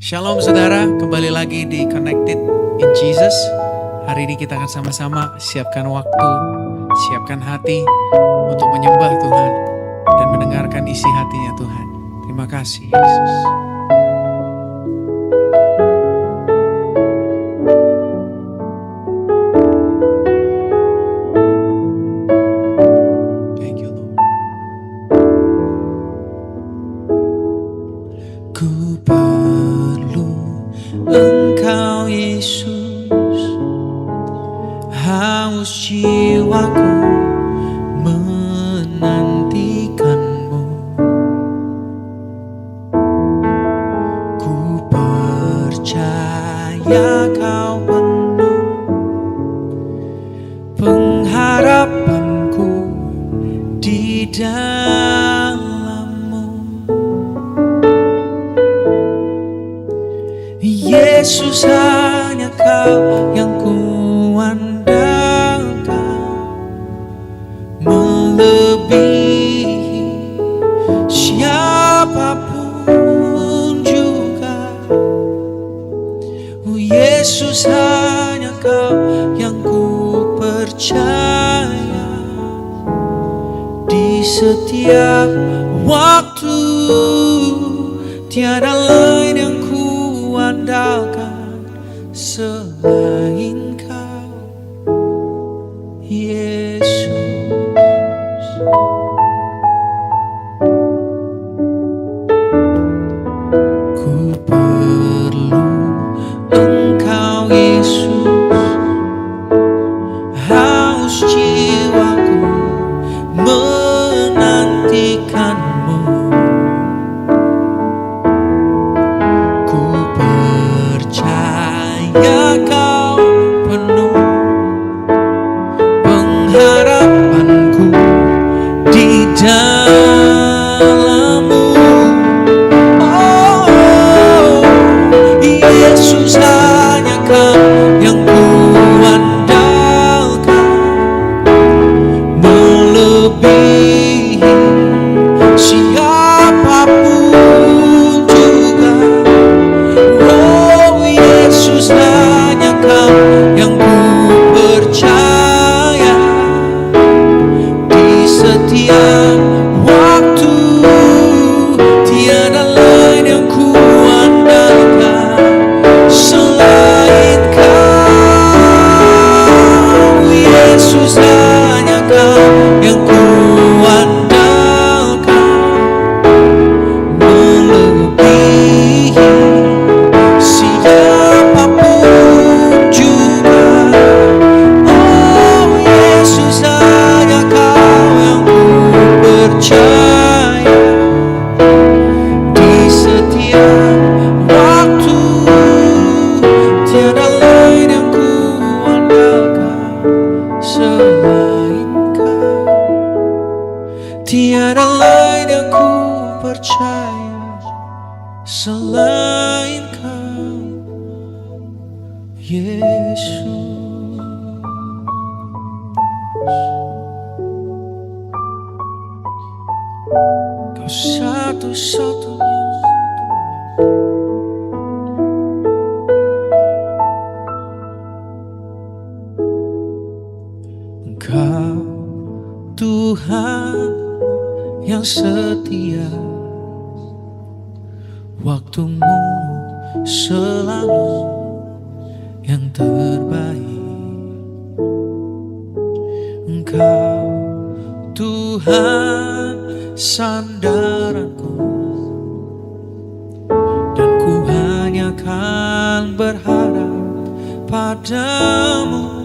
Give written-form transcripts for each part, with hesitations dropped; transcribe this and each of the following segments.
Shalom saudara, kembali lagi di Connected in Jesus. Hari ini kita akan sama-sama siapkan waktu, siapkan hati untuk menyembah Tuhan dan mendengarkan isi hatinya Tuhan. Terima kasih Yesus. Thank you Lord. Ku perlu Engkau Yesus, haus jiwaku menantikanmu. Ku percaya Kau penuh pengharapanku di dalam-Mu. Yesus, hanya Kau yang kuandalkan, melebihi siapapun juga. Oh Yesus, hanya Kau yang ku percaya di setiap waktu. Tiada lain yang ku andalkan selain Kau, Yesus. Ku perlu Engkau Yesus, haus jiwaku menantikanmu. Ku percaya Kau penuh pengharapanku di dalam-Mu. Oh Yesus, hanya Kau yang kuandalkan, melebihi siapapun juga. Oh Yesus, hanya Kau yang ku percaya di setiap waktu. Tiada lain yang ku andalkan selain Kau, Yesus, hanya Kau yang ku andalkan, melebihi siapapun juga. Oh Yesus, hanya Kau yang ku percaya di setiap waktu. Tiada lain yang ku andalkan selain Kau. Tiada lain yang ku percaya selain Kau, Yesus. Kau satu-satunya. Engkau Tuhan yang setia, waktumu selalu yang terbaik. Engkau Tuhan sandaranku, dan ku hanya akan berharap padamu.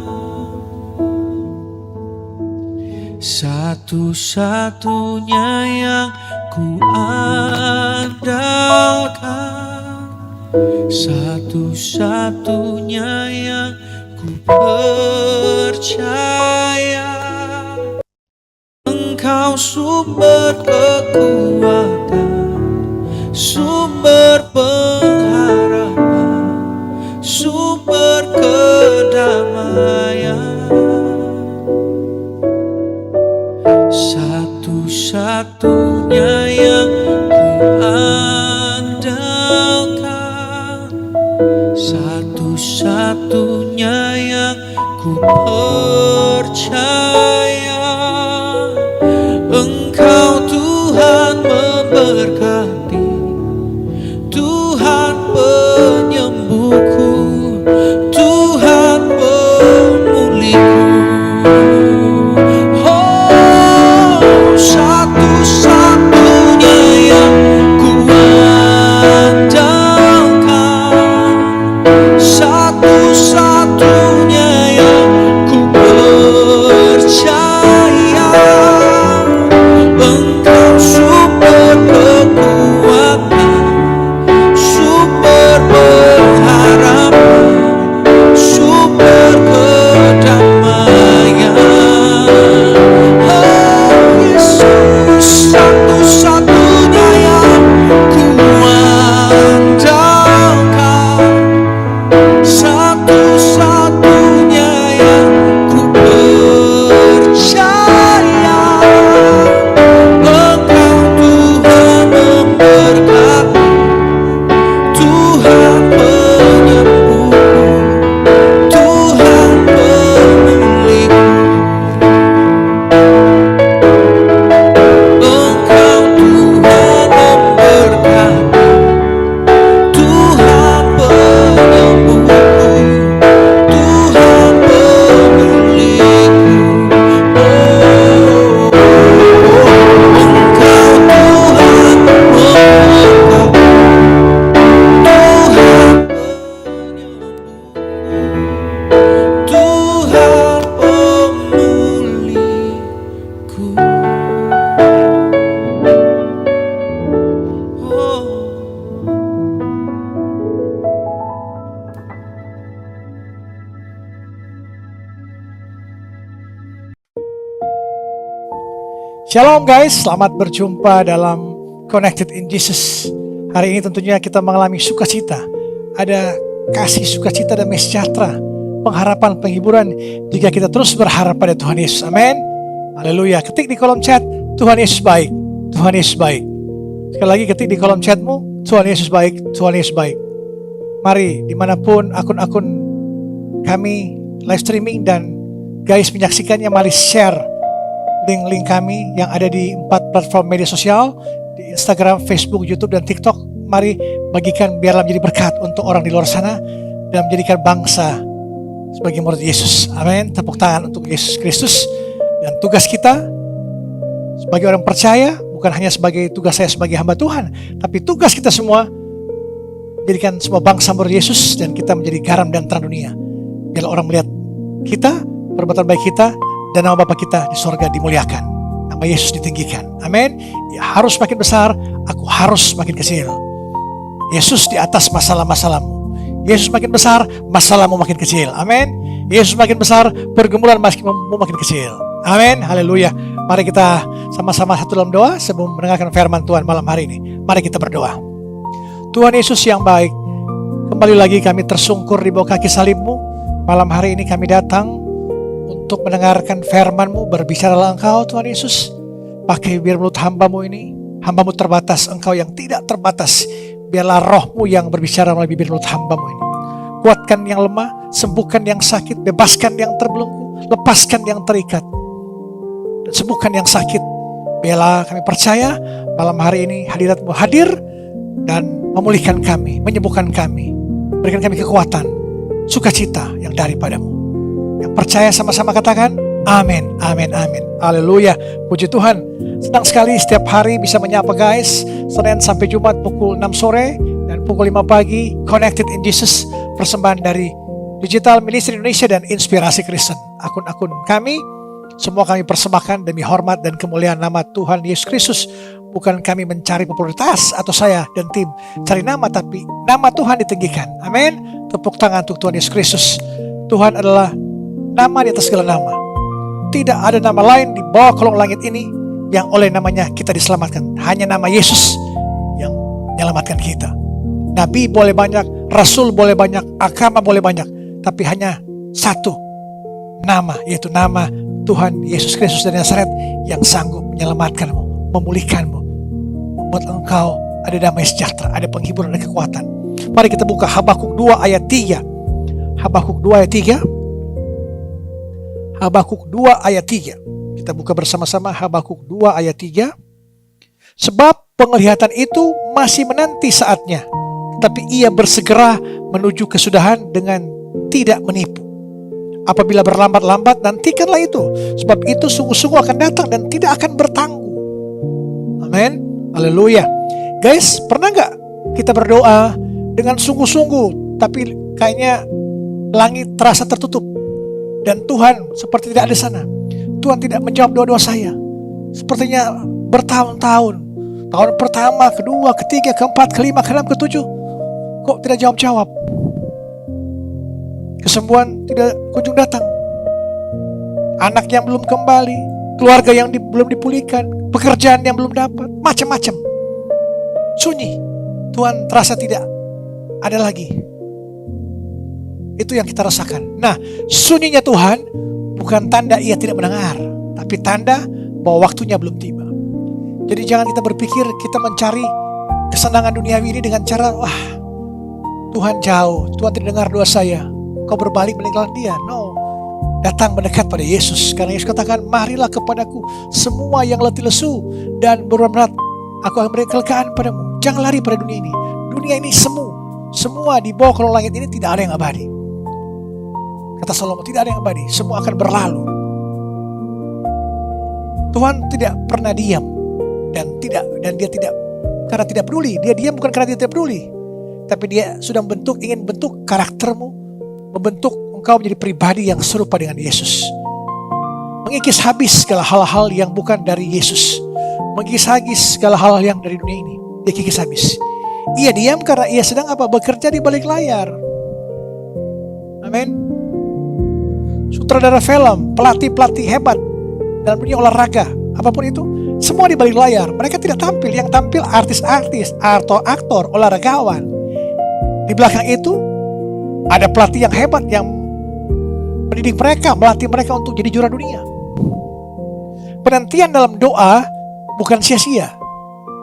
Satu-satunya yang ku andalkan, satu-satunya yang ku percaya. Engkau sumber kekuatan, sumber pengharapan, sumber kedamaian. Satu-satunya yang ku andalkan, memberkati, Tuhan penyembuhku, Tuhan pemulihku. Oh, satu-satunya yang ku andalkan, satu-satunya yang ku percaya. Engkau sumber kekuatan, sumber pengharapan, sumber kedamaian. Oh Yesus, satu-satunya yang ku andalkan, satu-satunya yang ku percaya. Engkau Tuhan memberkati, Tuhan penyembuhku, Tuhan pemulihku. Engkau Tuhan memberkati, Tuhan penyembuhku, Tuhan pemulihku. Oh, Engkau Tuhan memberkati, Tuhan pemulihku. Oh. Shalom guys, selamat berjumpa dalam Connected in Jesus. Hari ini tentunya kita mengalami sukacita. Ada kasih, sukacita, dan sejahtera, pengharapan, penghiburan jika kita terus berharap pada Tuhan Yesus. Amin. Haleluya. Ketik di kolom chat, Tuhan Yesus baik, Tuhan Yesus baik. Sekali lagi ketik di kolom chatmu, Tuhan Yesus baik, Tuhan Yesus baik. Mari dimanapun akun-akun kami live streaming dan guys menyaksikannya, mari share link-link kami yang ada di 4 platform media sosial, di Instagram, Facebook, YouTube, dan TikTok. Mari bagikan biarlah menjadi berkat untuk orang di luar sana dan menjadikan bangsa sebagai murid Yesus. Amin. Tepuk tangan untuk Yesus Kristus. Dan tugas kita sebagai orang percaya bukan hanya sebagai tugas saya sebagai hamba Tuhan, tapi tugas kita semua menjadikan semua bangsa murid Yesus dan kita menjadi garam dan terang dunia. Biarlah orang melihat kita, perbuatan baik kita, dan nama Bapa kita di sorga dimuliakan. Nama Yesus ditinggikan. Amin. Dia harus makin besar, aku harus makin kecil. Yesus di atas masalah-masalahmu. Yesus makin besar, masalahmu makin kecil. Amin. Yesus makin besar, pergumulan makin kecil. Amin. Haleluya. Mari kita sama-sama satu dalam doa sebelum mendengarkan firman Tuhan malam hari ini. Mari kita berdoa. Tuhan Yesus yang baik, kembali lagi kami tersungkur di bawah kaki salib-Mu. Malam hari ini kami datang untuk mendengarkan firman-Mu. Berbicaralah Engkau Tuhan Yesus. Pakai biar mulut hamba-Mu ini, hamba-Mu terbatas, Engkau yang tidak terbatas. Biarlah Roh-Mu yang berbicara melalui bibir mulut hamba-Mu ini. Kuatkan yang lemah, sembuhkan yang sakit, bebaskan yang terbelenggu, lepaskan yang terikat, dan sembuhkan yang sakit. Biarlah kami percaya malam hari ini hadirat-Mu hadir dan memulihkan kami, menyembuhkan kami, berikan kami kekuatan, sukacita yang daripada-Mu. Yang percaya sama-sama katakan amin, amin, amin. Haleluya, puji Tuhan. Senang sekali setiap hari bisa menyapa guys. Senin sampai Jumat pukul 6 sore dan pukul 5 pagi. Connected in Jesus, persembahan dari Digital Ministry Indonesia dan Inspirasi Kristen. Akun-akun kami, semua kami persembahkan demi hormat dan kemuliaan nama Tuhan Yesus Kristus. Bukan kami mencari popularitas atau saya dan tim cari nama, tapi nama Tuhan ditinggikan. Amin. Tepuk tangan untuk Tuhan Yesus Kristus. Tuhan adalah nama di atas segala nama. Tidak ada nama lain di bawah kolong langit ini yang oleh namanya kita diselamatkan. Hanya nama Yesus yang menyelamatkan kita. Nabi boleh banyak, Rasul boleh banyak, agama boleh banyak, tapi hanya satu nama, yaitu nama Tuhan Yesus Kristus dari Nazaret yang sanggup menyelamatkanmu, memulihkanmu, membuat engkau ada damai sejahtera, ada penghiburan dan kekuatan. Mari kita buka Habakuk 2 ayat 3. Habakuk 2 ayat 3. Habakuk 2 ayat 3. Kita buka bersama-sama Habakuk 2 ayat 3. Sebab penglihatan itu masih menanti saatnya, tapi ia bersegera menuju kesudahan dengan tidak menipu. Apabila berlambat-lambat, nantikanlah itu, sebab itu sungguh-sungguh akan datang dan tidak akan bertangguh. Amin. Haleluya. Guys, pernah gak kita berdoa dengan sungguh-sungguh, tapi kayaknya langit terasa tertutup dan Tuhan seperti tidak ada di sana? Tuhan tidak menjawab doa-doa saya. Sepertinya bertahun-tahun, tahun pertama, kedua, ketiga, keempat, kelima, keenam, ketujuh, kok tidak jawab-jawab? Kesembuhan tidak kunjung datang. Anak yang belum kembali, keluarga yang belum dipulihkan, pekerjaan yang belum dapat, macam-macam. Sunyi. Tuhan terasa tidak ada lagi. Itu yang kita rasakan. Nah, sunyinya Tuhan bukan tanda ia tidak mendengar, tapi tanda bahwa waktunya belum tiba. Jadi jangan kita berpikir kita mencari kesenangan duniawi ini dengan cara, wah, Tuhan jauh, Tuhan tidak dengar doa saya, kau berbalik meninggalkan dia. No, datang mendekat pada Yesus. Karena Yesus katakan, marilah kepadaku semua yang letih lesu dan berat, aku akan beri kelegaan padamu. Jangan lari pada dunia ini. Dunia ini semu. Semua di bawah kolong langit ini tidak ada yang abadi. Kata Salomo, tidak ada yang abadi. Semua akan berlalu. Tuhan tidak pernah diam dan dia tidak karena tidak peduli. Dia diam bukan karena dia tidak peduli, tapi dia sudah ingin bentuk karaktermu, membentuk engkau menjadi pribadi yang serupa dengan Yesus. Mengikis habis segala hal-hal yang bukan dari Yesus. Mengikis habis segala hal yang dari dunia ini. Dia kikis habis. Ia diam karena ia sedang apa? Bekerja di balik layar. Amin. Sutradara film, pelatih-pelatih hebat dalam dunia olahraga, apapun itu, semua di balik layar. Mereka tidak tampil. Yang tampil artis-artis, aktor, olahragawan. Di belakang itu ada pelatih yang hebat yang mendidik mereka, melatih mereka untuk jadi juara dunia. Penantian dalam doa bukan sia-sia.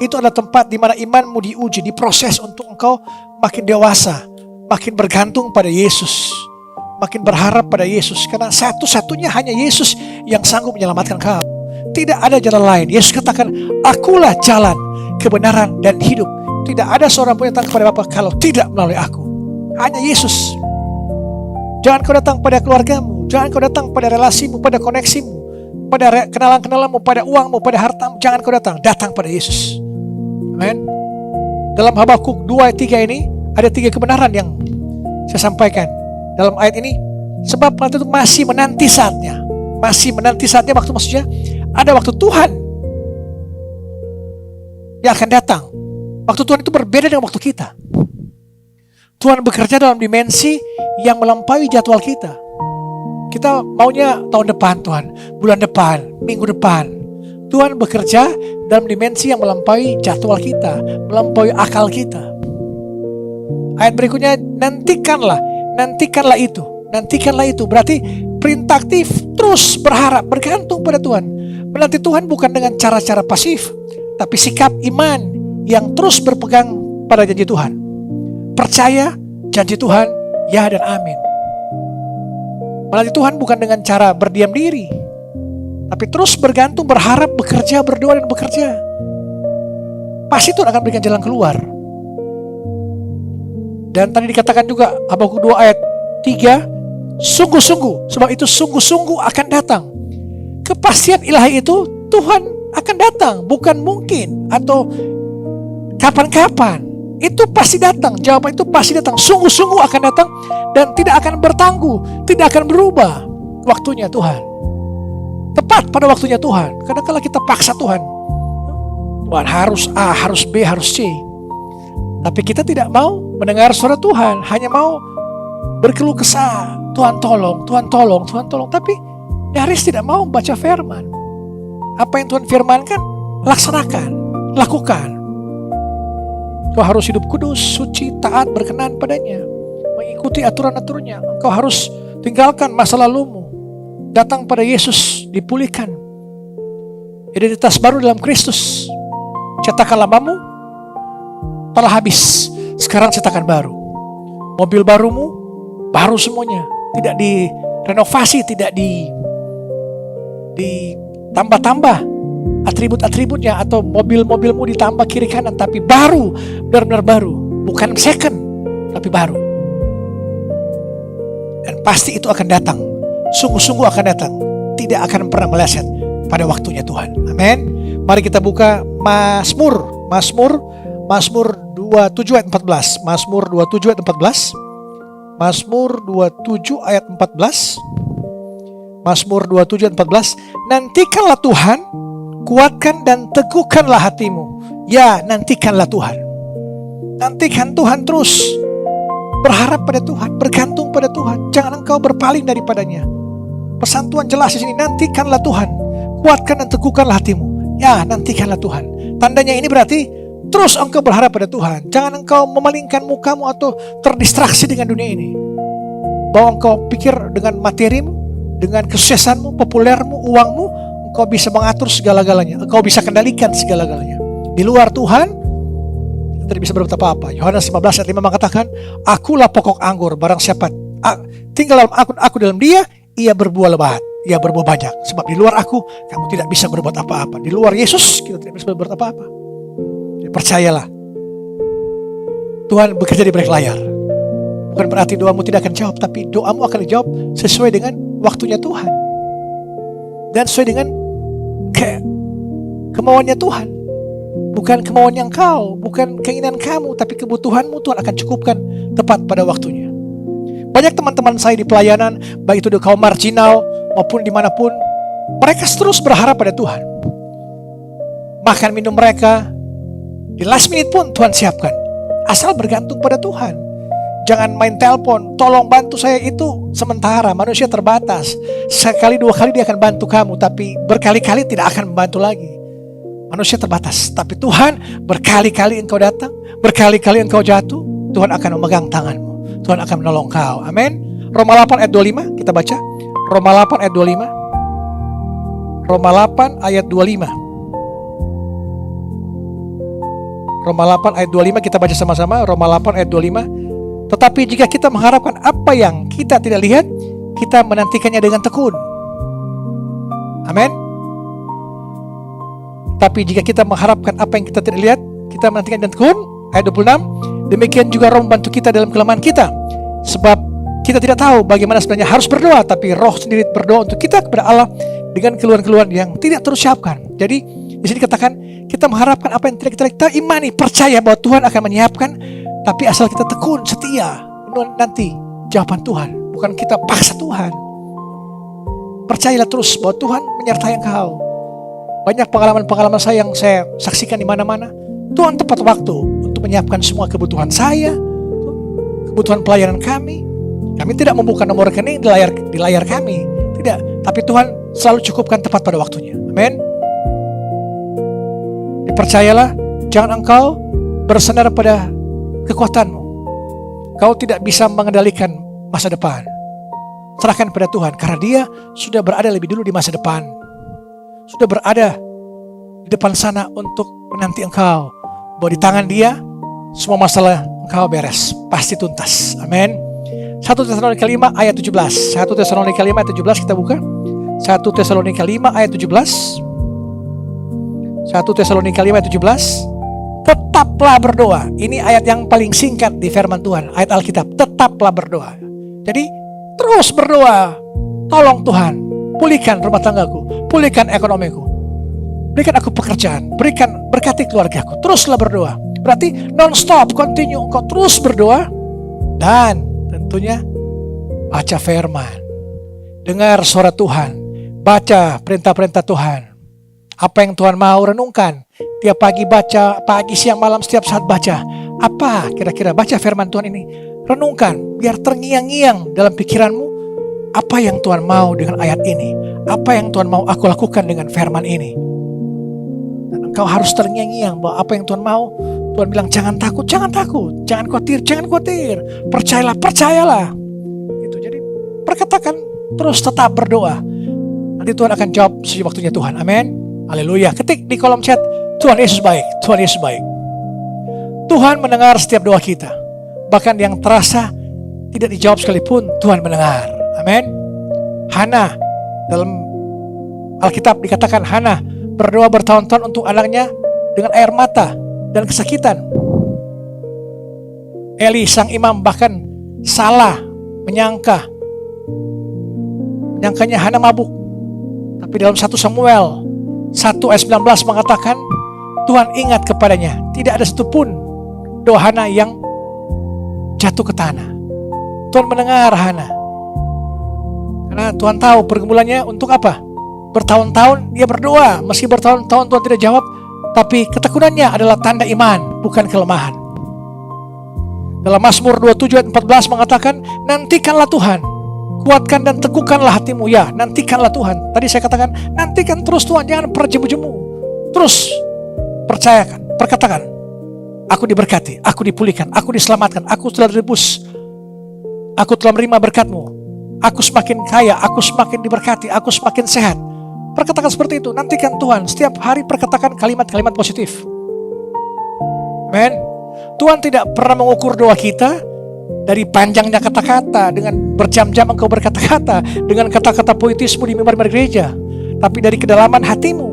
Itu adalah tempat di mana imanmu diuji, diproses untuk engkau makin dewasa, makin bergantung pada Yesus, makin berharap pada Yesus. Karena satu-satunya hanya Yesus yang sanggup menyelamatkan kau. Tidak ada jalan lain. Yesus katakan, akulah jalan, kebenaran, dan hidup. Tidak ada seorang pun yang datang kepada Bapa kalau tidak melalui aku. Hanya Yesus. Jangan kau datang pada keluargamu, jangan kau datang pada relasimu, pada koneksimu, pada kenalan-kenalanmu, pada uangmu, pada hartamu. Jangan kau datang pada Yesus. Amin. Dalam Habakuk 2 ayat 3 ini ada 3 kebenaran yang saya sampaikan dalam ayat ini. Sebab waktu itu masih menanti saatnya. Masih menanti saatnya, waktu maksudnya ada waktu Tuhan yang akan datang. Waktu Tuhan itu berbeda dengan waktu kita. Tuhan bekerja dalam dimensi yang melampaui jadwal kita. Kita maunya tahun depan Tuhan, bulan depan, minggu depan. Tuhan bekerja dalam dimensi yang melampaui jadwal kita, melampaui akal kita. Ayat berikutnya, nantikanlah itu. Berarti perintah aktif, terus berharap, bergantung pada Tuhan. Menanti Tuhan bukan dengan cara-cara pasif, tapi sikap iman yang terus berpegang pada janji Tuhan. Percaya janji Tuhan, ya dan amin. Menanti Tuhan bukan dengan cara berdiam diri, tapi terus bergantung, berharap, bekerja, berdoa dan bekerja. Pasti Tuhan akan berikan jalan keluar. Dan tadi dikatakan juga Habakuk 2 ayat 3, sungguh-sungguh, sebab itu sungguh-sungguh akan datang. Kepastian ilahi itu Tuhan akan datang, bukan mungkin atau kapan-kapan. Itu pasti datang, jawaban itu pasti datang. Sungguh-sungguh akan datang dan tidak akan bertangguh, tidak akan berubah waktunya Tuhan. Tepat pada waktunya Tuhan. Kadang-kadang kita paksa Tuhan harus A, harus B, harus C. Tapi kita tidak mau mendengar suara Tuhan, hanya mau berkeluh kesah. Tuhan tolong, Tuhan tolong, Tuhan tolong. Tapi nyaris tidak mau baca firman. Apa yang Tuhan firmankan, laksanakan, lakukan. Kau harus hidup kudus, suci, taat, berkenan padanya, mengikuti aturan-aturannya. Engkau harus tinggalkan masa lalumu, datang pada Yesus, dipulihkan. Identitas baru dalam Kristus. Cetakan lamamu telah habis, sekarang cetakan baru. Mobil barumu baru semuanya, tidak direnovasi, tidak ditambah-tambah, atribut-atributnya atau mobil-mobilmu ditambah kiri kanan, tapi baru, benar-benar baru, bukan second, tapi baru. Dan pasti itu akan datang, sungguh-sungguh akan datang, tidak akan pernah meleset pada waktunya Tuhan. Amin. Mari kita buka Mazmur 27 ayat 14. Mazmur 27 ayat 14. Mazmur 27 ayat 14. Mazmur 27 ayat 14. Nantikanlah Tuhan, kuatkan dan teguhkanlah hatimu. Ya, nantikanlah Tuhan. Nantikan Tuhan terus. Berharap pada Tuhan, bergantung pada Tuhan. Jangan engkau berpaling daripadanya. Pesan Tuhan jelas di sini, nantikanlah Tuhan, kuatkan dan teguhkanlah hatimu. Ya, nantikanlah Tuhan. Tandanya ini berarti terus engkau berharap pada Tuhan. Jangan engkau memalingkan mukamu atau terdistraksi dengan dunia ini. Bahwa engkau pikir dengan materimu, dengan kesuksesanmu, populermu, uangmu, engkau bisa mengatur segala-galanya. Engkau bisa kendalikan segala-galanya. Di luar Tuhan, tidak bisa berbuat apa-apa. Yohanes 15 ayat 5 mengatakan, akulah pokok anggur, barang siapa tinggal dalam aku dalam dia, ia berbuah lebat, ia berbuah banyak. Sebab di luar aku, kamu tidak bisa berbuat apa-apa. Di luar Yesus, kita tidak bisa berbuat apa-apa. Jadi, percayalah, Tuhan bekerja di balik layar. Bukan berarti doamu tidak akan jawab, tapi doamu akan dijawab sesuai dengan waktunya Tuhan. Dan sesuai dengan kemauannya Tuhan. Bukan kemauan yang kau, bukan keinginan kamu, tapi kebutuhanmu Tuhan akan cukupkan tepat pada waktunya. Banyak teman-teman saya di pelayanan, baik itu di kaum marginal maupun dimanapun, mereka terus berharap pada Tuhan. Makan minum mereka di last minute pun Tuhan siapkan, asal bergantung pada Tuhan. Jangan main telepon, tolong bantu saya, itu sementara, manusia terbatas. Sekali dua kali dia akan bantu kamu, tapi berkali-kali tidak akan membantu lagi. Manusia terbatas, tapi Tuhan berkali-kali engkau datang, berkali-kali engkau jatuh, Tuhan akan memegang tanganmu, Tuhan akan menolong kau. Amin. Roma 8 ayat 25 kita baca. Roma 8 ayat 25. Roma 8 ayat 25. Roma 8 ayat 25 kita baca sama-sama. Roma 8 ayat 25. Tetapi jika kita mengharapkan apa yang kita tidak lihat, kita menantikannya dengan tekun. Amin. Tapi jika kita mengharapkan apa yang kita tidak lihat, kita menantikan dengan tekun. Ayat 26, demikian juga Roh membantu kita dalam kelemahan kita. Sebab kita tidak tahu bagaimana sebenarnya harus berdoa, tapi Roh sendiri berdoa untuk kita kepada Allah dengan keluhan-keluhan yang tidak terucapkan. Jadi di sini katakan kita mengharapkan apa yang tidak kita lihat, kita imani, percaya bahwa Tuhan akan menyiapkan, tapi asal kita tekun, setia, nanti jawaban Tuhan. Bukan kita paksa Tuhan. Percayalah terus bahwa Tuhan menyertai engkau. Banyak pengalaman-pengalaman saya yang saya saksikan di mana-mana. Tuhan tepat waktu untuk menyiapkan semua kebutuhan saya, kebutuhan pelayanan kami. Kami tidak membuka nomor rekening di layar kami, tidak. Tapi Tuhan selalu cukupkan tepat pada waktunya. Amin. Percayalah, jangan engkau bersandar pada kekuatanmu. Kau tidak bisa mengendalikan masa depan. Serahkan pada Tuhan, karena Dia sudah berada lebih dulu di masa depan. Sudah berada di depan sana untuk menanti engkau. Bahwa di tangan Dia semua masalah engkau beres, pasti tuntas. Amin. 1 Tesalonika 5 ayat 17. 1 Tesalonika 5 ayat 17 kita buka. 1 Tesalonika 5 ayat 17. 1 Tesalonika 5 ayat 17. Tetaplah berdoa. Ini ayat yang paling singkat di firman Tuhan, ayat Alkitab. Tetaplah berdoa. Jadi terus berdoa. Tolong Tuhan, pulihkan rumah tanggaku, pulihkan ekonomiku, berikan aku pekerjaan, berkati keluargaku. Teruslah berdoa. Berarti non-stop, continue, engkau terus berdoa. Dan tentunya baca firman, dengar suara Tuhan, baca perintah-perintah Tuhan. Apa yang Tuhan mau, renungkan. Tiap pagi baca, pagi, siang, malam, setiap saat baca. Apa kira-kira baca firman Tuhan ini? Renungkan, biar terngiang-ngiang dalam pikiranmu. Apa yang Tuhan mau dengan ayat ini? Apa yang Tuhan mau aku lakukan dengan firman ini? Dan engkau harus terngiang-ngiang bahwa apa yang Tuhan mau. Tuhan bilang jangan takut, jangan takut, jangan khawatir, percayalah. Itu jadi perkatakan terus, tetap berdoa. Nanti Tuhan akan jawab sejak waktunya Tuhan. Amin. Haleluya. Ketik di kolom chat, Tuhan Yesus baik, Tuhan Yesus baik. Tuhan mendengar setiap doa kita. Bahkan yang terasa tidak dijawab sekalipun, Tuhan mendengar. Amin. Hana, dalam Alkitab dikatakan Hana berdoa bertahun-tahun untuk anaknya dengan air mata dan kesakitan. Eli sang imam bahkan salah menyangkanya Hana mabuk. Tapi dalam 1 Samuel 1 ayat 19 mengatakan Tuhan ingat kepadanya, tidak ada satupun doa Hana yang jatuh ke tanah. Tuhan mendengar Hana, karena Tuhan tahu pergumulannya untuk apa. Bertahun-tahun dia berdoa, meski bertahun-tahun Tuhan tidak jawab, tapi ketekunannya adalah tanda iman, bukan kelemahan. Dalam Mazmur 27 ayat 14 mengatakan, nantikanlah Tuhan, kuatkan dan teguhkanlah hatimu. Ya, nantikanlah Tuhan. Tadi saya katakan, nantikan terus Tuhan, jangan berjemu-jemu. Terus percayakan, perkatakan, aku diberkati, aku dipulihkan, aku diselamatkan, aku telah direbus, aku telah menerima berkat-Mu, aku semakin kaya, aku semakin diberkati, aku semakin sehat. Perkatakan seperti itu, nantikan Tuhan. Setiap hari perkatakan kalimat-kalimat positif. Amen. Tuhan tidak pernah mengukur doa kita dari panjangnya kata-kata, dengan berjam-jam engkau berkata-kata, dengan kata-kata puitismu di mimbar gereja, tapi dari kedalaman hatimu.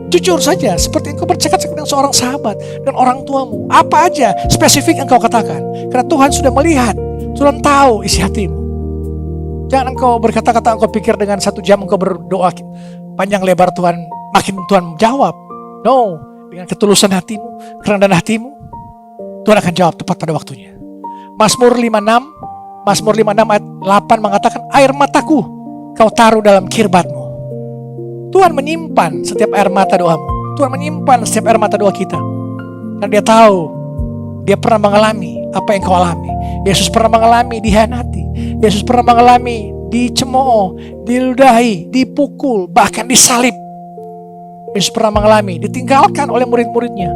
Jujur saja, seperti engkau bercakap-cakap dengan seorang sahabat dan orang tuamu. Apa aja spesifik engkau katakan, karena Tuhan sudah melihat, Tuhan tahu isi hatimu. Jangan engkau berkata-kata, engkau pikir dengan 1 jam engkau berdoa panjang lebar Tuhan, makin Tuhan jawab. No, dengan ketulusan hatimu, kerendahan hatimu, Tuhan akan jawab tepat pada waktunya. Mazmur 56 ayat 8 mengatakan, air mataku kau taruh dalam kirbatmu. Tuhan menyimpan setiap air mata doamu. Tuhan menyimpan setiap air mata doa kita. Karena dia tahu, dia pernah mengalami apa yang kau alami. Yesus pernah mengalami dihianati. Yesus pernah mengalami dicemooh, diludahi, dipukul, bahkan disalib. Yesus pernah mengalami ditinggalkan oleh murid-muridnya.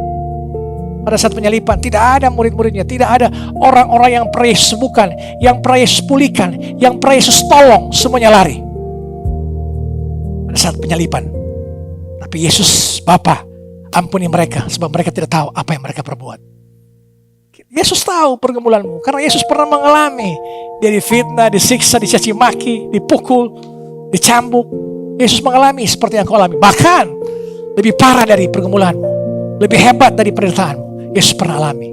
Pada saat penyalipan, tidak ada murid-muridnya, tidak ada orang-orang yang pernah Yesus sembuhkan, yang pernah Yesus pulihkan, yang pernah Yesus tolong, semuanya lari. Pada saat penyalipan. Tapi Yesus, Bapa, ampuni mereka, sebab mereka tidak tahu apa yang mereka perbuat. Yesus tahu pergumulanmu, karena Yesus pernah mengalami. Dia difitnah, disiksa, dicaci maki, dipukul, dicambuk. Yesus mengalami seperti yang kau alami. Bahkan lebih parah dari pergumulanmu, lebih hebat dari penderitaanmu. Yesus pernah alami.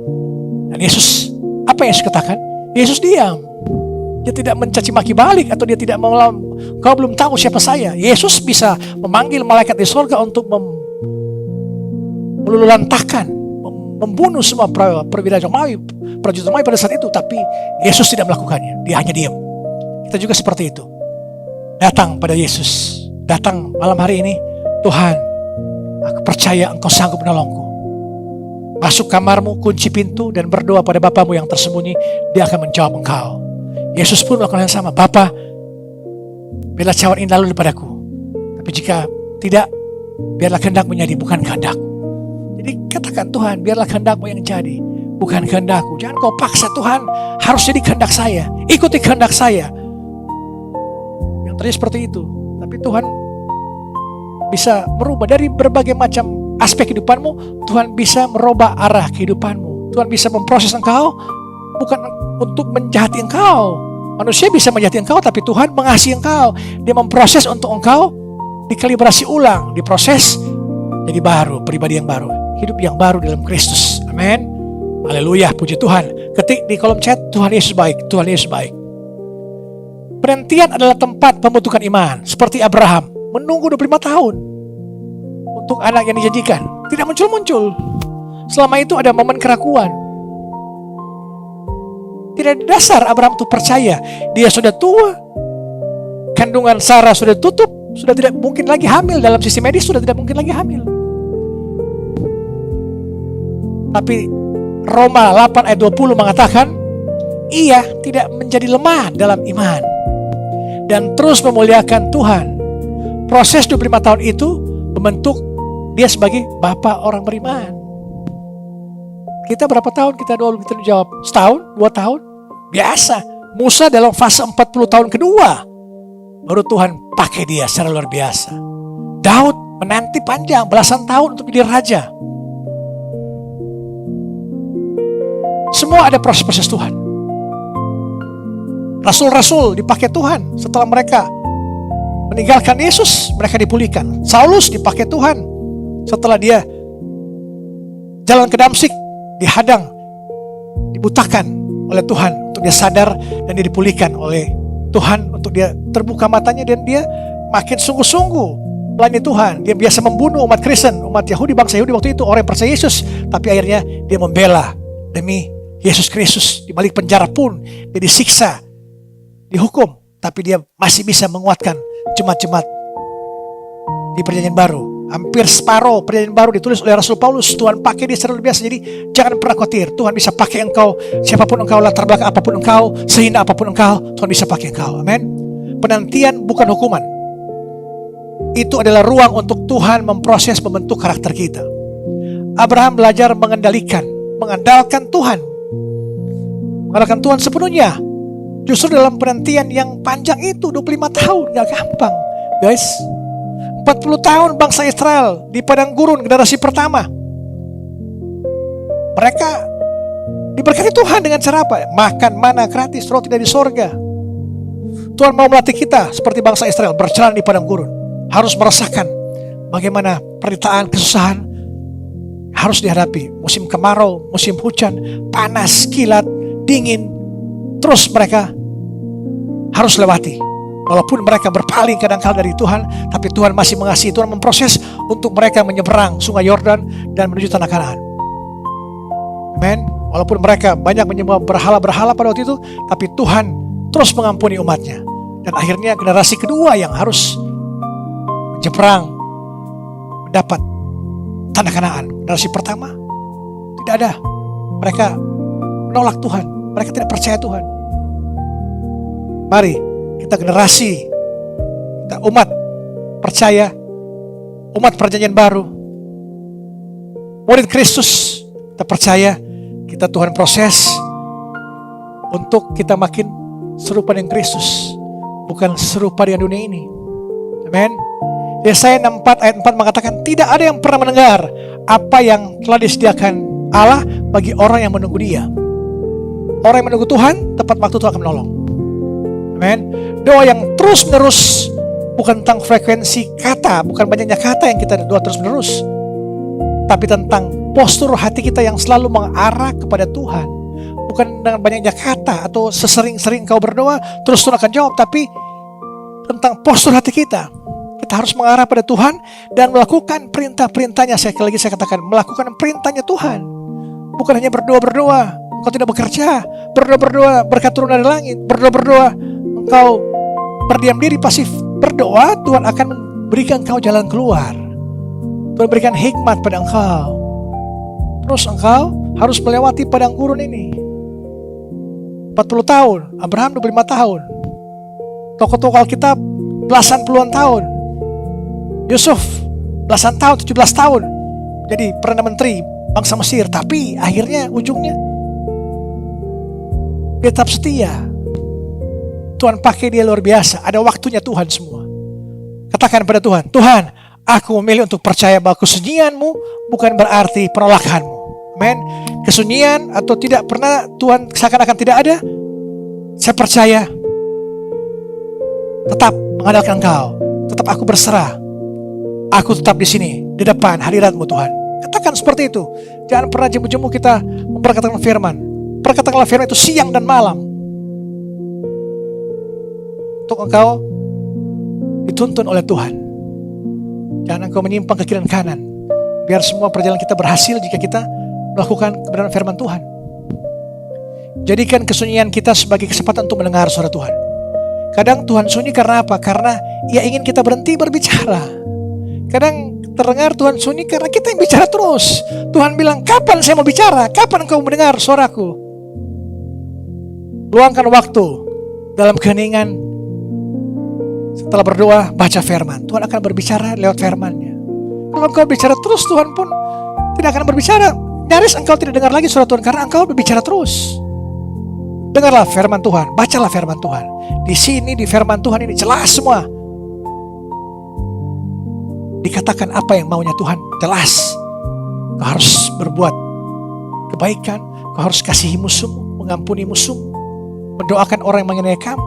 Dan Yesus, apa yang Yesus katakan? Yesus diam. Dia tidak mencaci maki balik, atau dia tidak mengulang, kau belum tahu siapa saya. Yesus bisa memanggil malaikat di surga untuk meluluhlantahkan, membunuh semua perwira Romawi, prajurit Romawi pada saat itu. Tapi Yesus tidak melakukannya. Dia hanya diam. Kita juga seperti itu. Datang pada Yesus. Datang malam hari ini. Tuhan, aku percaya engkau sanggup menolongku. Masuk kamarmu, kunci pintu, dan berdoa pada Bapamu yang tersembunyi. Dia akan menjawab engkau. Yesus pun melakukan yang sama. Bapa, biarlah cawan ini lalu daripada-Ku. Tapi jika tidak, biarlah kehendak-Mu jadi, bukan kehendak-Ku. Jadi katakan, Tuhan, biarlah kehendak-Mu yang jadi, bukan kehendak-Ku. Jangan kau paksa, Tuhan, harus jadi kehendak saya. Ikuti kehendak saya. Yang terjadi seperti itu. Tapi Tuhan bisa merubah dari berbagai macam aspek kehidupanmu. Tuhan bisa merubah arah kehidupanmu. Tuhan bisa memproses engkau, bukan untuk menjahati engkau. Manusia bisa menjahati engkau, tapi Tuhan mengasihi engkau. Dia memproses untuk engkau dikalibrasi ulang, diproses jadi baru, pribadi yang baru, hidup yang baru dalam Kristus. Amin. Haleluya, puji Tuhan. Ketik di kolom chat, Tuhan Yesus baik, Tuhan Yesus baik. Penantian adalah tempat pembentukan iman. Seperti Abraham, menunggu 25 tahun untuk anak yang dijanjikan. Tidak muncul-muncul. Selama itu ada momen keraguan. Tidak ada dasar Abraham itu percaya. Dia sudah tua, kandungan Sarah sudah tutup, sudah tidak mungkin lagi hamil. Dalam sisi medis sudah tidak mungkin lagi hamil. Tapi Roma 8 ayat 20 mengatakan, ia tidak menjadi lemah dalam iman dan terus memuliakan Tuhan. Proses 25 tahun itu membentuk dia sebagai bapa orang beriman. Kita berapa tahun kita doa kita dijawab? Setahun? 2 tahun? Biasa. Musa dalam fase 40 tahun kedua baru Tuhan pakai dia secara luar biasa. Daud menanti panjang belasan tahun untuk menjadi raja. Semua ada proses-proses Tuhan. Rasul-rasul dipakai Tuhan setelah mereka meninggalkan Yesus, mereka dipulihkan. Saulus dipakai Tuhan. Setelah dia jalan ke Damsyik, dihadang, dibutakan oleh Tuhan untuk dia sadar, dan dia dipulihkan oleh Tuhan untuk dia terbuka matanya, dan dia makin sungguh-sungguh melayani Tuhan. Dia biasa membunuh umat Kristen, umat Yahudi, bangsa Yahudi waktu itu, orang yang percaya Yesus, tapi akhirnya dia membela demi Yesus Kristus. Di balik penjara pun dia disiksa, dihukum, tapi dia masih bisa menguatkan jemaat-jemaat di Perjanjian Baru. Hampir separuh Perjanjian Baru ditulis oleh Rasul Paulus. Tuhan pakai dia secara luar biasa. Jadi jangan pernah khawatir, Tuhan bisa pakai engkau, siapapun engkau, latar belakang apapun engkau, sehina apapun engkau, Tuhan bisa pakai engkau. Amin. Penantian bukan hukuman. Itu adalah ruang untuk Tuhan memproses, membentuk karakter kita. Abraham belajar mengandalkan Tuhan. Mengandalkan Tuhan sepenuhnya. Justru dalam penantian yang panjang itu, 25 tahun, gak gampang, guys. 40 tahun bangsa Israel di padang gurun, generasi pertama. Mereka diberkati Tuhan dengan cara apa? Makan mana gratis, roti dari sorga. Tuhan mau melatih kita seperti bangsa Israel, berjalan di padang gurun. Harus merasakan bagaimana penderitaan, kesusahan harus dihadapi. Musim kemarau, musim hujan, panas, kilat, dingin. Terus mereka harus lewati. Walaupun mereka berpaling kadang-kala dari Tuhan, tapi Tuhan masih mengasihi. Tuhan memproses untuk mereka menyeberang sungai Yordan dan menuju tanah Kanaan. Amen. Walaupun mereka banyak menyembah berhala-berhala pada waktu itu, tapi Tuhan terus mengampuni umatnya. Dan akhirnya generasi kedua yang harus menyeberang mendapat tanah Kanaan. Generasi pertama tidak ada. Mereka menolak Tuhan. Mereka tidak percaya Tuhan. Mari kita generasi, kita umat percaya, umat Perjanjian Baru, murid Kristus, kita percaya, kita Tuhan proses untuk kita makin serupa dengan Kristus, bukan serupa dengan dunia ini. Amin. Yesaya 64 ayat 4 mengatakan, tidak ada yang pernah mendengar apa yang telah disediakan Allah bagi orang yang menunggu Dia. Orang yang menunggu Tuhan, tepat waktu Tuhan akan menolong. Amen. Doa yang terus menerus, bukan tentang frekuensi kata, bukan banyaknya kata yang kita doa terus menerus, tapi tentang postur hati kita yang selalu mengarah kepada Tuhan. Bukan dengan banyaknya kata atau sesering-sering kau berdoa terus Tuhan akan jawab, tapi tentang postur hati kita. Kita harus mengarah pada Tuhan dan melakukan perintah-perintahnya. Sekali lagi saya katakan, melakukan perintahnya Tuhan. Bukan hanya berdoa-berdoa, engkau tidak bekerja. Berdoa-berdoa, berkat turun dari langit. Berdoa-berdoa, engkau berdiam diri pasif. Berdoa, Tuhan akan berikan engkau jalan keluar. Tuhan berikan hikmat pada engkau. Terus engkau harus melewati padang gurun ini. 40 tahun, Abraham 25 tahun. Tokoh-tokoh Alkitab belasan puluhan tahun. Yusuf belasan tahun, 17 tahun jadi Perdana Menteri bangsa Mesir. Tapi akhirnya ujungnya dia tetap setia. Tuhan pakai dia luar biasa. Ada waktunya Tuhan semua. Katakan pada Tuhan, Tuhan, aku memilih untuk percaya bahwa kesunyianmu bukan berarti penolakanmu. Amen. Kesunyian atau tidak pernah Tuhan seakan-akan tidak ada, saya percaya tetap mengandalkan Engkau. Tetap aku berserah. Aku tetap di sini, di depan hadirat-Mu Tuhan. Katakan seperti itu. Jangan pernah jemu-jemu kita memperkatakan firman. Perkatakanlah firman itu siang dan malam. Untuk engkau dituntun oleh Tuhan. Jangan engkau menyimpang ke kiri dan kanan. Biar semua perjalanan kita berhasil jika kita melakukan kebenaran firman Tuhan. Jadikan kesunyian kita sebagai kesempatan untuk mendengar suara Tuhan. Kadang Tuhan sunyi karena apa? Karena Ia ingin kita berhenti berbicara. Kadang terdengar Tuhan sunyi karena kita yang bicara terus. Tuhan bilang, kapan saya mau bicara? Kapan engkau mendengar suaraku? Luangkan waktu dalam keheningan. Setelah berdoa, baca firman. Tuhan akan berbicara lewat firman-Nya. Kalau engkau bicara terus, Tuhan pun tidak akan berbicara. Nyaris engkau tidak dengar lagi suara Tuhan karena engkau berbicara terus. Dengarlah firman Tuhan, bacalah firman Tuhan. Di sini, di firman Tuhan ini jelas semua. Dikatakan apa yang maunya Tuhan, jelas. Kau harus berbuat kebaikan, kau harus kasihi musuhmu, mengampuni musuhmu, mendoakan orang yang mengenai kamu.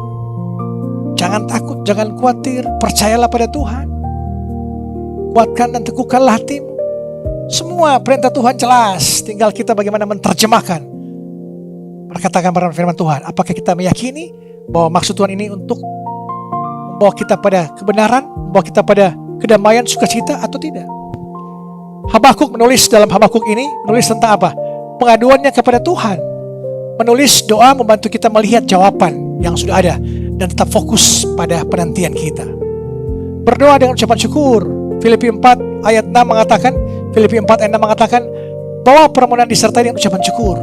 Jangan takut, Jangan khawatir, percayalah pada Tuhan. Kuatkan dan teguhkanlah hatimu. Semua perintah Tuhan jelas, tinggal kita bagaimana menerjemahkan perkataan firman Tuhan. Apakah kita meyakini bahwa maksud Tuhan ini untuk membawa kita pada kebenaran, membawa kita pada kedamaian, sukacita atau tidak? Habakuk menulis dalam Habakuk ini, menulis tentang apa? Pengaduannya kepada Tuhan. Menulis doa membantu kita melihat jawaban yang sudah ada dan tetap fokus pada penantian kita. Berdoa dengan ucapan syukur. Filipi 4 ayat 6 mengatakan, Filipi 4 ayat 6 mengatakan, bahwa permohonan disertai dengan ucapan syukur.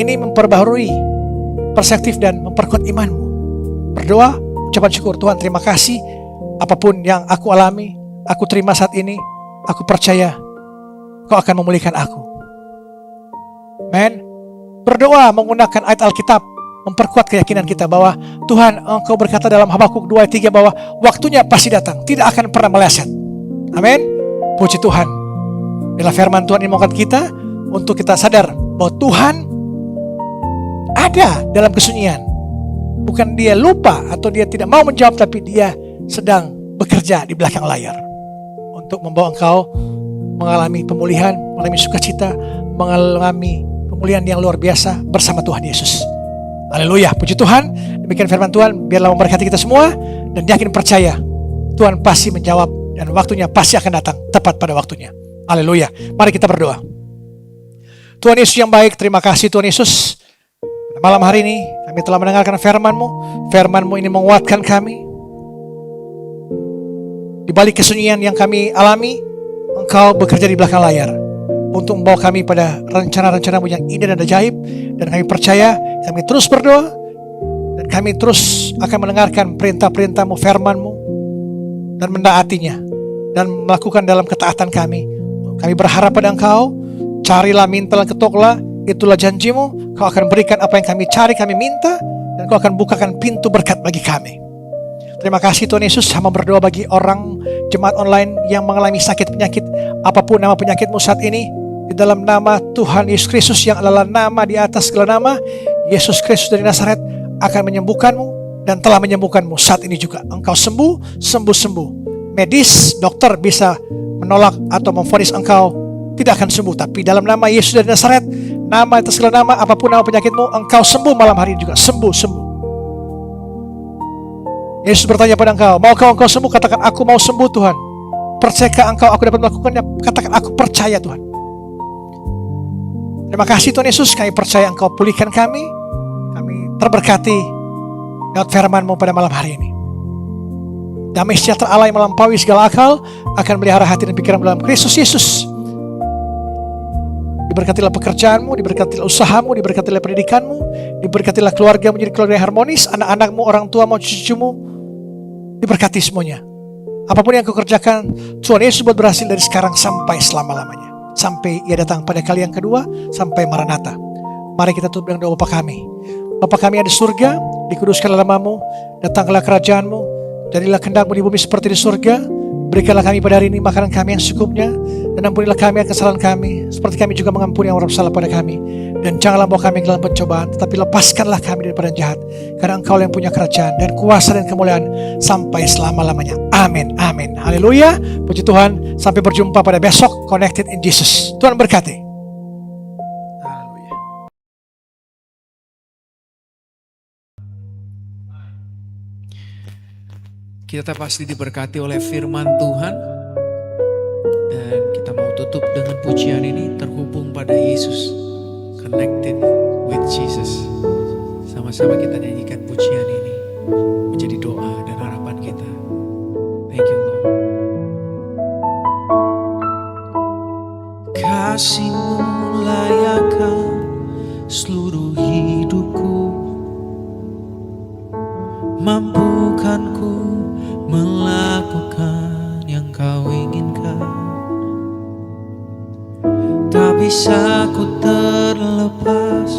Ini memperbaharui perspektif dan memperkuat imanmu. Berdoa, ucapan syukur. Tuhan, terima kasih apapun yang aku alami, aku terima saat ini, aku percaya Kau akan memulihkan aku. Men, berdoa menggunakan ayat Alkitab memperkuat keyakinan kita bahwa Tuhan, Engkau berkata dalam Habakuk 2 ayat 3 bahwa waktunya pasti datang, tidak akan pernah meleset. Amin. Puji Tuhan. Bila firman Tuhan ini mengangkat kita untuk kita sadar bahwa Tuhan ada dalam kesunyian. Bukan dia lupa atau dia tidak mau menjawab, tapi dia sedang bekerja di belakang layar untuk membawa engkau mengalami pemulihan, mengalami sukacita, mengalami pemulihan yang luar biasa bersama Tuhan Yesus. Haleluya, puji Tuhan. Demikian firman Tuhan, biarlah memberkati kita semua dan yakin percaya Tuhan pasti menjawab dan waktunya pasti akan datang tepat pada waktunya. Haleluya. Mari kita berdoa. Tuhan Yesus yang baik, terima kasih Tuhan Yesus. Malam hari ini kami telah mendengarkan firman-Mu. Firman-Mu ini menguatkan kami. Di balik kesunyian yang kami alami, Engkau bekerja di belakang layar untuk membawa kami pada rencana-rencana-Mu yang indah dan ajaib. Dan kami percaya, kami terus berdoa, dan kami terus akan mendengarkan perintah-perintah-Mu, firman-Mu, dan mendaatinya, dan melakukan dalam ketaatan kami. Kami berharap pada Engkau, carilah, mintalah, ketoklah, itulah janji-Mu. Kau akan berikan apa yang kami cari, kami minta, dan Kau akan bukakan pintu berkat bagi kami. Terima kasih Tuhan Yesus. Hamba berdoa bagi orang jemaat online yang mengalami sakit penyakit, apapun nama penyakitmu saat ini, di dalam nama Tuhan Yesus Kristus yang adalah nama di atas segala nama, Yesus Kristus dari Nazaret akan menyembuhkanmu dan telah menyembuhkanmu saat ini juga. Engkau sembuh. Medis, dokter bisa menolak atau memvonis engkau tidak akan sembuh, tapi dalam nama Yesus dari Nazaret, nama atas segala nama, apapun nama penyakitmu, engkau sembuh malam hari ini juga. Sembuh. Yesus bertanya pada engkau, maukah engkau sembuh? Katakan, aku mau sembuh Tuhan. Percayakah engkau aku dapat melakukannya? Katakan, aku percaya Tuhan. Terima kasih Tuhan Yesus, kami percaya engkau pulihkan kami. Kami terberkati lewat firman-Mu pada malam hari ini. Damai sejahtera Allah yang melampaui segala akal akan melihara hati dan pikiran dalam Kristus Yesus. Diberkatilah pekerjaanmu, diberkatilah usahamu, diberkatilah pendidikanmu, diberkatilah keluarga menjadi keluarga yang harmonis, anak-anakmu, orang tuamu, cucumu, diberkati semuanya. Apapun yang kau kerjakan, Tuhan Yesus buat berhasil dari sekarang sampai selama-lamanya. Sampai Ia datang pada kali yang kedua, sampai Maranatha. Mari kita tutup dengan doa Bapa kami. Bapa kami yang di surga, dikuduskanlah namamu, datanglah kerajaanmu, jadilah kehendak-Mu di bumi seperti di surga. Berikanlah kami pada hari ini makanan kami yang secukupnya, dan ampunilah kami akan kesalahan kami, seperti kami juga mengampuni yang orang bersalah pada kami. Dan janganlah bawa kami ke dalam pencobaan, tetapi lepaskanlah kami daripada yang jahat, karena Engkau yang punya kerajaan dan kuasa dan kemuliaan sampai selama-lamanya. Amin. Haleluya. Puji Tuhan. Sampai berjumpa pada besok Connected in Jesus. Tuhan berkati. Haleluya. Kita pasti diberkati oleh firman Tuhan. Dan kita mau tutup dengan pujian ini, terhubung pada Yesus, Connected with Jesus. Sama-sama kita nyanyikan pujian ini, menjadi doa dan harapan kita. Thank you Lord. Kasih-Mu layakkan seluruh hidupku, mampukanku melakukan yang Kau inginkan. Tak bisa ku terlepas,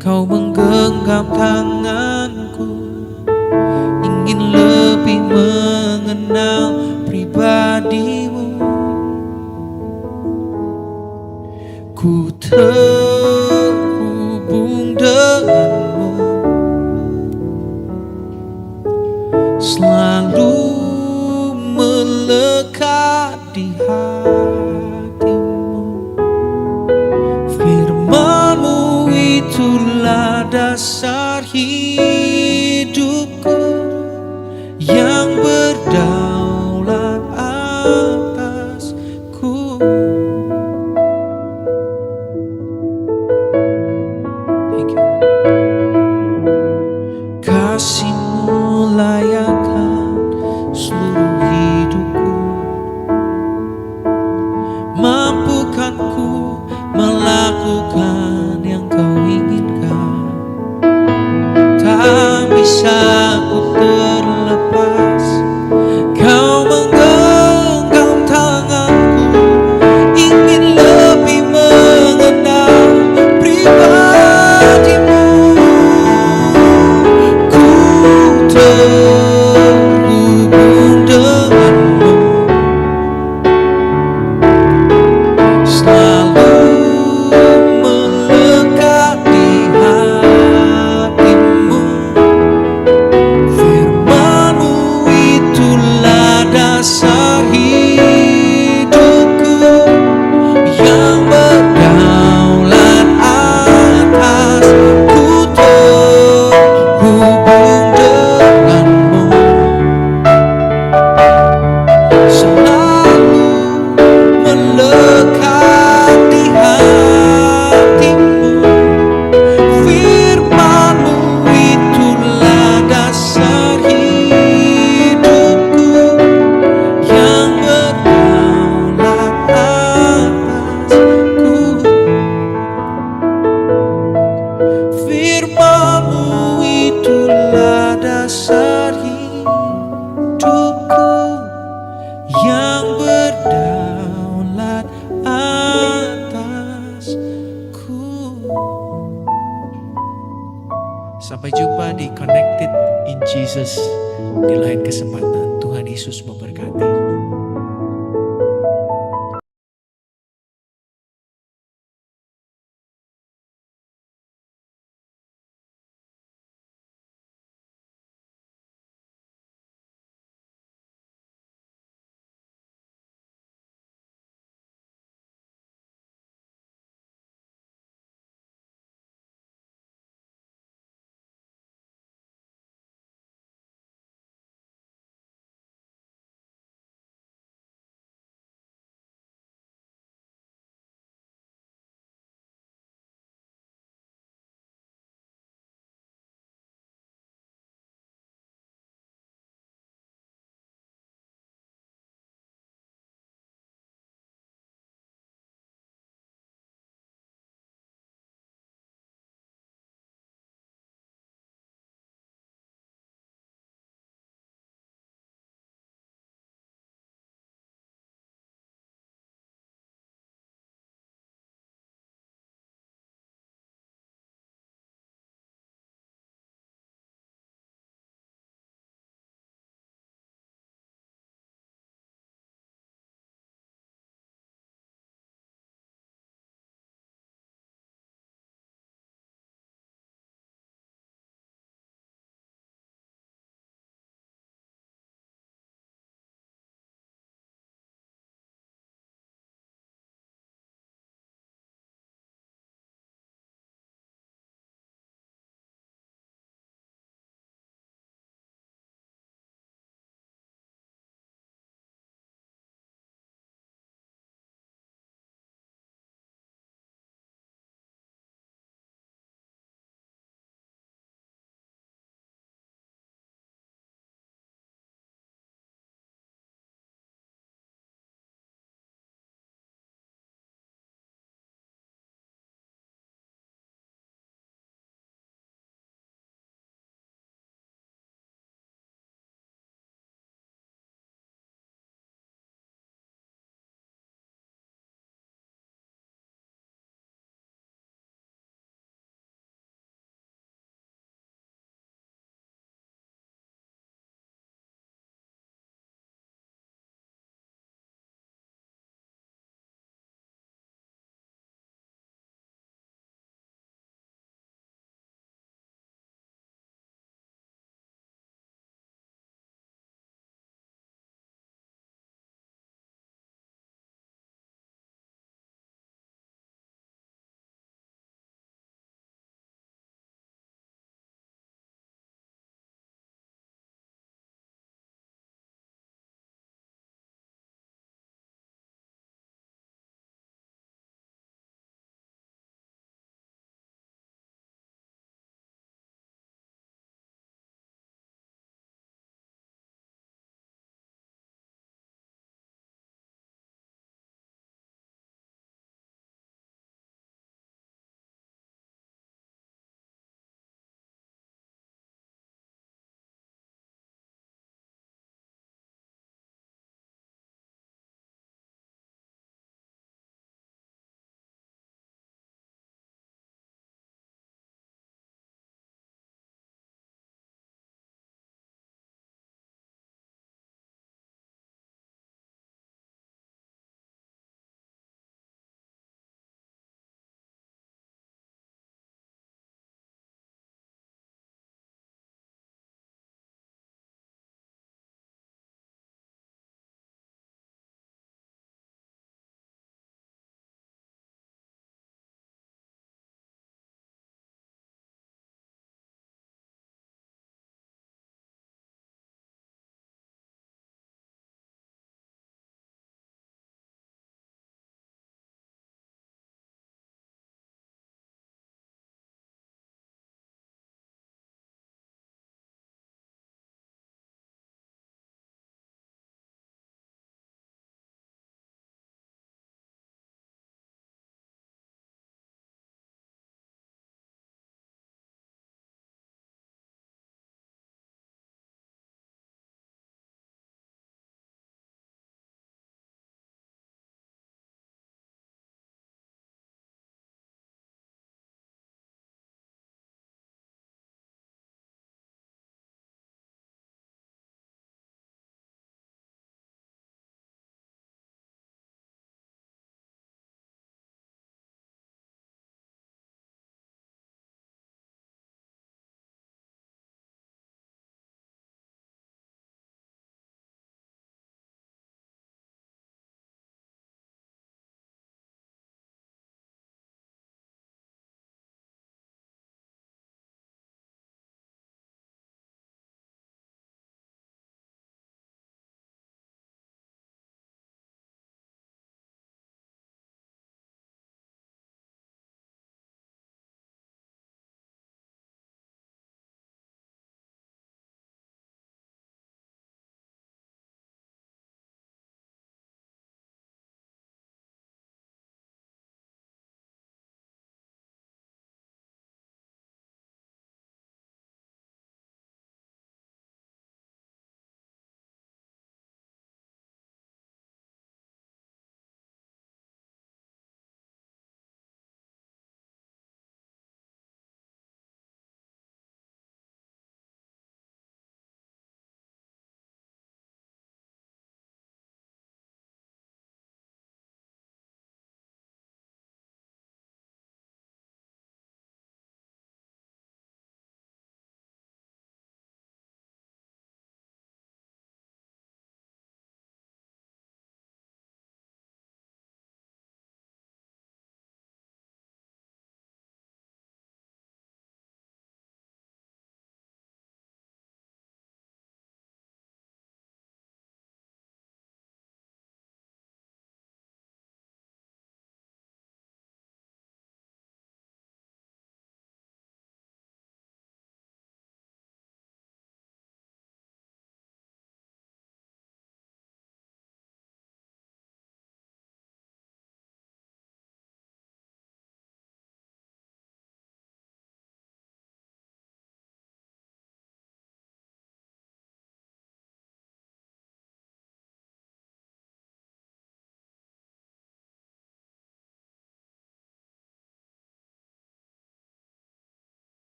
Kau menggenggam tanganku, ingin lebih mengenal pribadi-Mu. Ku terhubung denganmu, itulah dasar hidupku yang berdaulat atasku. Thank you. Kasih-Mu layakkan seluruh hidupku, mampukan ku melakukan yang Kau inginkan. Tak bisa ku terlepas, Kau menggenggam tanganku, ingin lebih mengenal pribadi-Mu. Ku terhubung denganmu, selalu melekat di hatimu. Firman-Mu itulah dasar hidupku yang berdaulat atas. Ku terhubung denganmu, selalu melekat di hatimu. Firman-Mu itulah dasar hidupku yang berdaulat atasku. Firman-Mu itulah dasar hidupku yang berdaulat atasku. Sampai jumpa di Connected in Jesus di lain kesempatan. Tuhan Yesus memberkati.